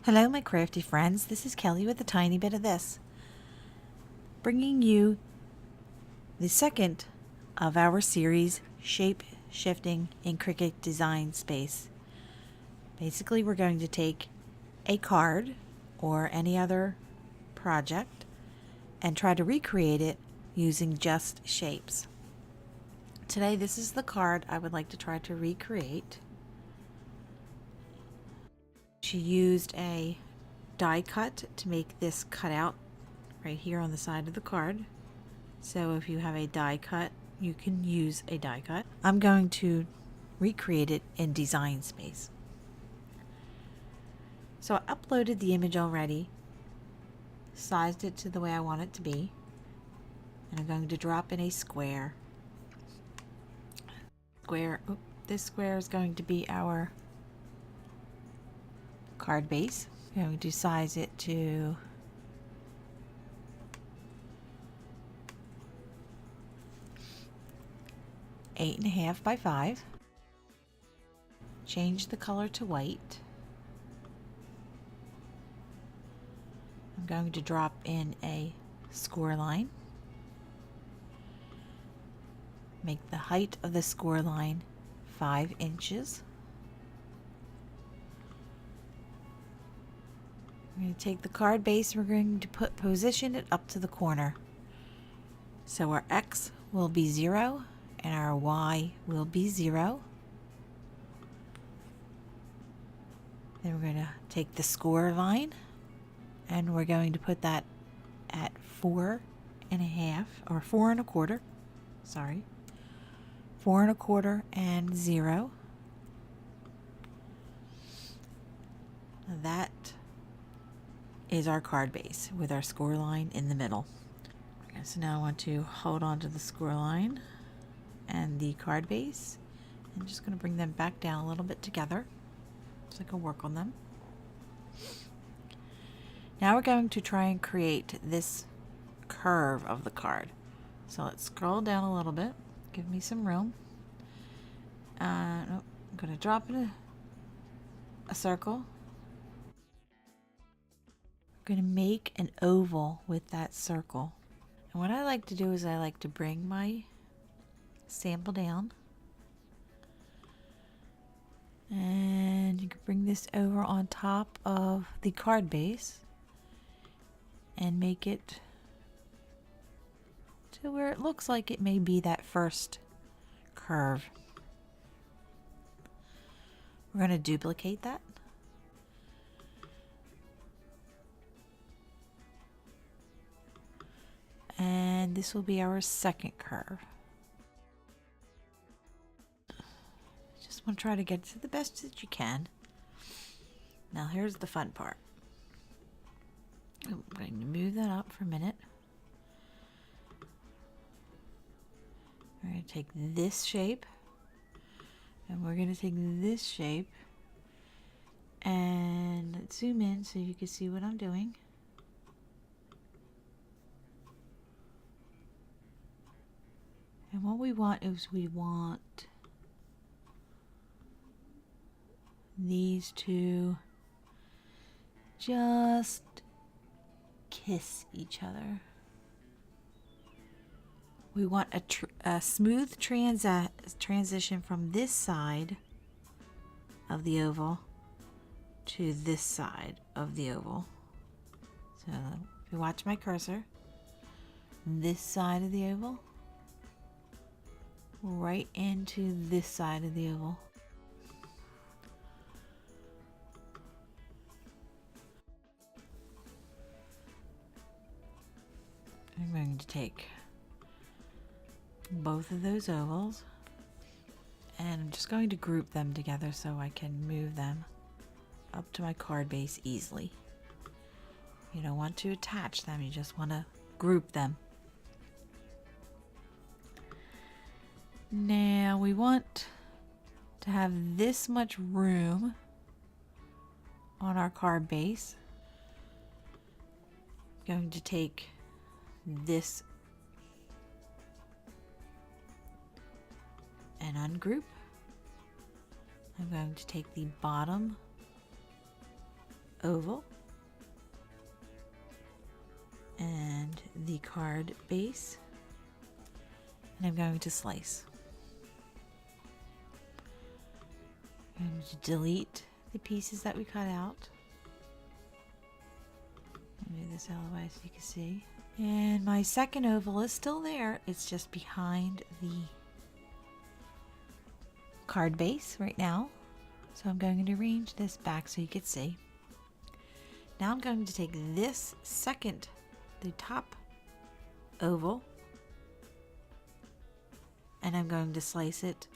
Hello my crafty friends, this is Kelly with a tiny bit of this, bringing you the second of our series, Shape Shifting in Cricut Design Space. Basically we're going to take a card or any other project and try to recreate it using just shapes. Today this is the card I would like to try to recreate. She used a die cut to make this cutout right here on the side of the card. So if you have a die cut, you can use a die cut. I'm going to recreate it in Design Space. So I uploaded the image already, sized it to the way I want it to be, and I'm going to drop in a square. This square is going to be our card base. I'm going to size it to 8.5 by 5. Change the color to white. I'm going to drop in a score line. Make the height of the score line 5 inches. We're going to take the card base and we're going to position it up to the corner. So our X will be 0 and our Y will be 0. Then we're going to take the score line and we're going to put that at 4.5 or 4.25. Sorry. 4.25 and 0. That is our card base with our score line in the middle. Okay, so now I want to hold on to the score line and the card base. I'm just going to bring them back down a little bit together so I can work on them. Now we're going to try and create this curve of the card. So let's scroll down a little bit, give me some room. I'm going to drop in a circle. I'm going to make an oval with that circle. And what I like to do is I like to bring my sample down. And you can bring this over on top of the card base and make it to where it looks like it may be that first curve. We're going to duplicate that. And this will be our second curve. Just want to try to get to the best that you can. Now here's the fun part. I'm going to move that up for a minute. We're going to take this shape and we're going to take this shape and let's zoom in so you can see what I'm doing. And what we want is we want these two just kiss each other. We want a smooth transition from this side of the oval to this side of the oval. So if you watch my cursor, this side of the oval, right into this side of the oval. I'm going to take both of those ovals and I'm just going to group them together so I can move them up to my card base easily. You don't want to attach them, you just want to group them. Now we want to have this much room on our card base. I'm going to take this and ungroup. I'm going to take the bottom oval and the card base, and I'm going to slice. I'm going to delete the pieces that we cut out. Move this out of the way so you can see. And my second oval is still there. It's just behind the card base right now. So I'm going to arrange this back so you can see. Now I'm going to take this second, the top oval, and I'm going to slice it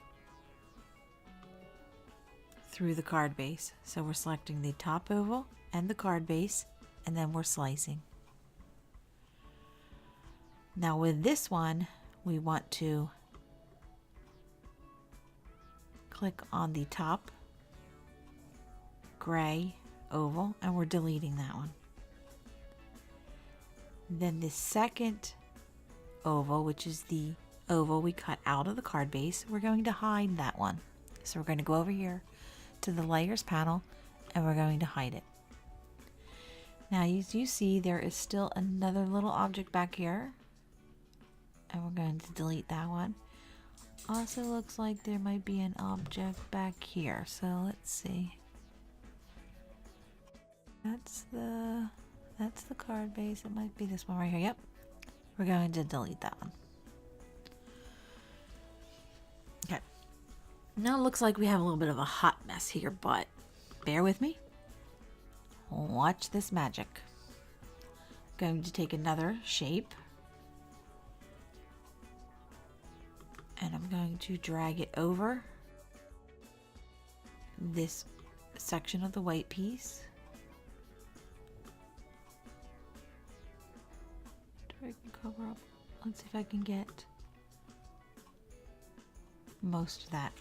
through the card base. So we're selecting the top oval and the card base, and then we're slicing. Now with this one, we want to click on the top gray oval, and we're deleting that one. Then the second oval, which is the oval we cut out of the card base, we're going to hide that one. So we're going to go over here to the layers panel, and we're going to hide it. Now as you see, there is still another little object back here, and we're going to delete that one. Also looks like there might be an object back here, so let's see. That's the card base. It might be this one right here. Yep. We're going to delete that one. Okay. Now it looks like we have a little bit of a hot mess here, but bear with me. Watch this magic. I'm going to take another shape, and I'm going to drag it over this section of the white piece. I can cover up. Let's see if I can get most of that.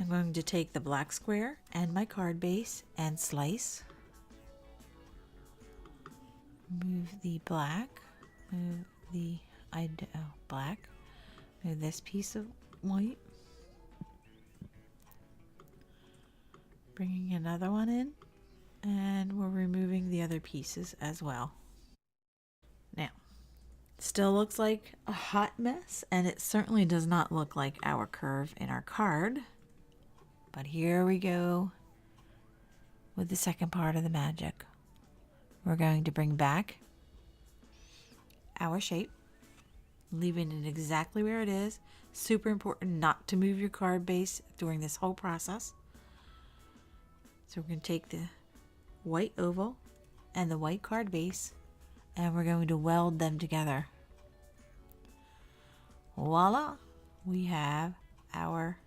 I'm going to take the black square and my card base and slice. Move the black. Move the black. Move this piece of white. Bringing another one in, and we're removing the other pieces as well. Now, still looks like a hot mess, and it certainly does not look like our curve in our card. But here we go with the second part of the magic. We're going to bring back our shape, leaving it exactly where it is. Super important not to move your card base during this whole process. So we're going to take the white oval and the white card base, and we're going to weld them together. Voila! We have our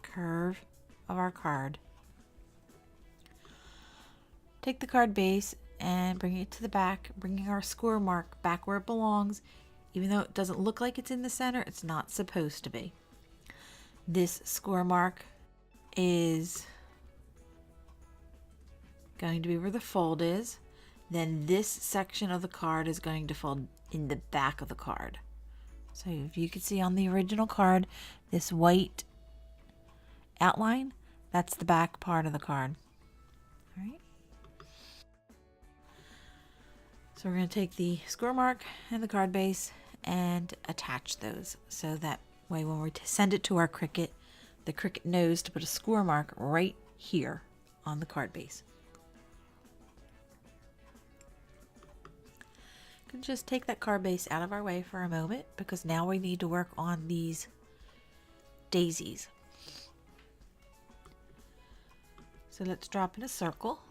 curve of our card. Take the card base and bring it to the back, bringing our score mark back where it belongs. Even though it doesn't look like it's in the center, it's not supposed to be. This score mark is going to be where the fold is. Then this section of the card is going to fold in the back of the card. So if you can see on the original card, this white outline, that's the back part of the card. All right. So we're going to take the score mark and the card base and attach those, so that way when we send it to our Cricut, the Cricut knows to put a score mark right here on the card base. Can just take that card base out of our way for a moment, because now we need to work on these daisies. So let's drop in a circle,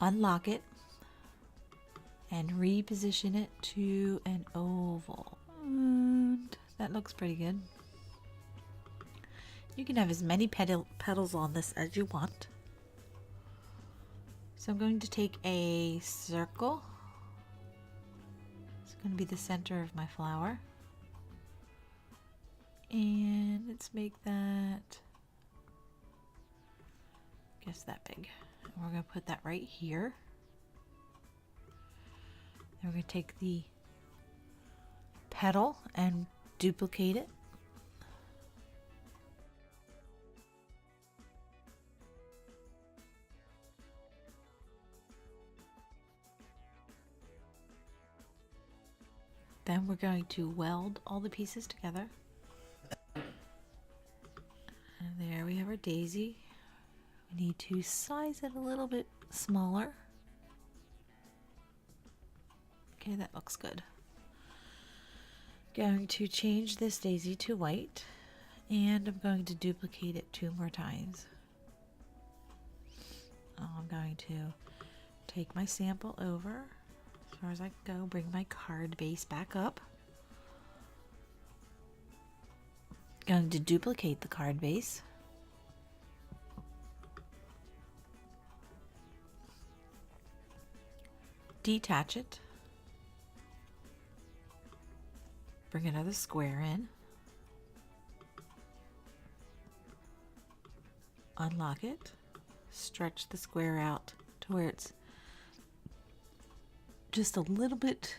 unlock it, and reposition it to an oval. And that looks pretty good. You can have as many petals on this as you want. So I'm going to take a circle. It's going to be the center of my flower. And let's make that, I guess, that big. And we're going to put that right here. And we're going to take the petal and duplicate it. Then we're going to weld all the pieces together. And there we have our daisy. We need to size it a little bit smaller. Okay, that looks good. Going to change this daisy to white, and I'm going to duplicate it 2 more times. I'm going to take my sample over as far as I can go, bring my card base back up. Going to duplicate the card base. Detach it. Bring another square in. Unlock it. Stretch the square out to where it's just a little bit,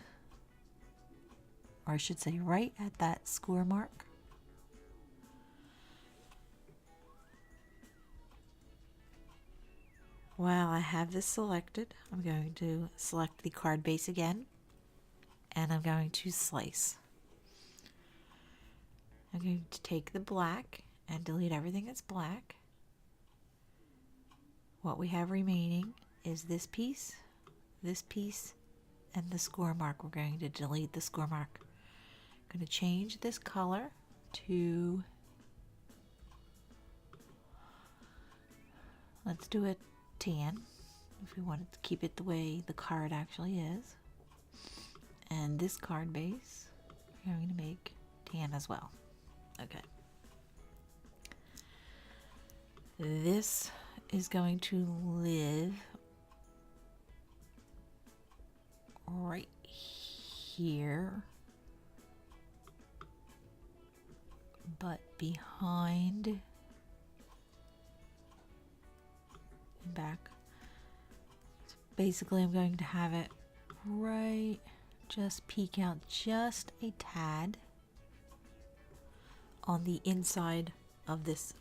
or I should say right at that score mark. While I have this selected, I'm going to select the card base again, and I'm going to slice. I'm going to take the black and delete everything that's black. What we have remaining is this piece, and the score mark. We're going to delete the score mark. I'm going to change this color to, let's do it tan if we wanted to keep it the way the card actually is. And this card base we're going to make tan as well. Okay. This is going to live right here, but behind and back. So basically, I'm going to have it right, just peek out just a tad on the inside of this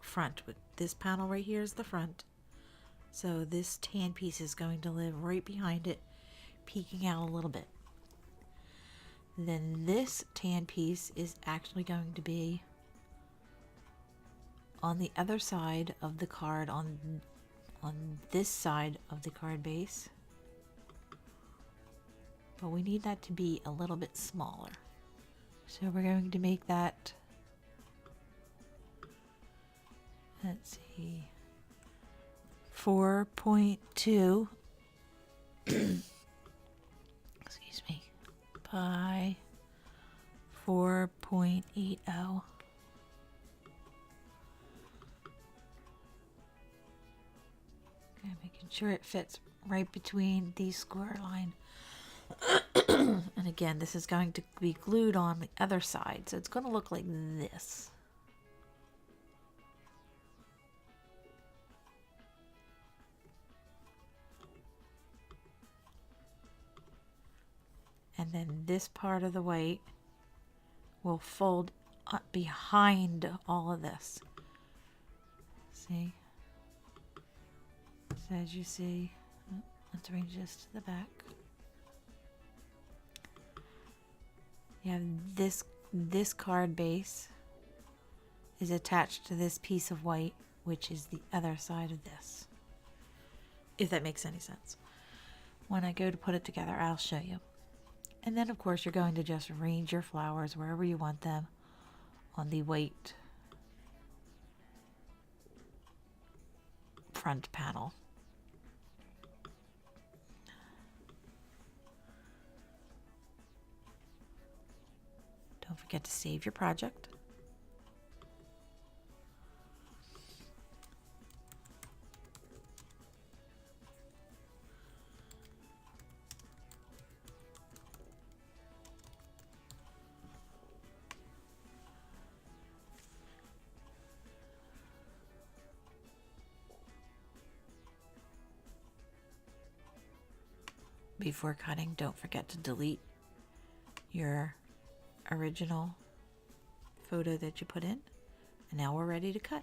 front. With this panel right here is the front, so this tan piece is going to live right behind it, peeking out a little bit. Then this tan piece is actually going to be on the other side of the card, on this side of the card base, but we need that to be a little bit smaller. So we're going to make that, let's see, 4.2 excuse me, by 4.80. Okay, making sure it fits right between these square line. And again, this is going to be glued on the other side, so it's going to look like this. And then this part of the white will fold up behind all of this. See? So as you see, let's arrange this to the back. You have this card base is attached to this piece of white, which is the other side of this. If that makes any sense. When I go to put it together, I'll show you. And then of course you're going to just arrange your flowers wherever you want them on the white front panel. Don't forget to save your project. Before cutting, don't forget to delete your original photo that you put in. And now we're ready to cut.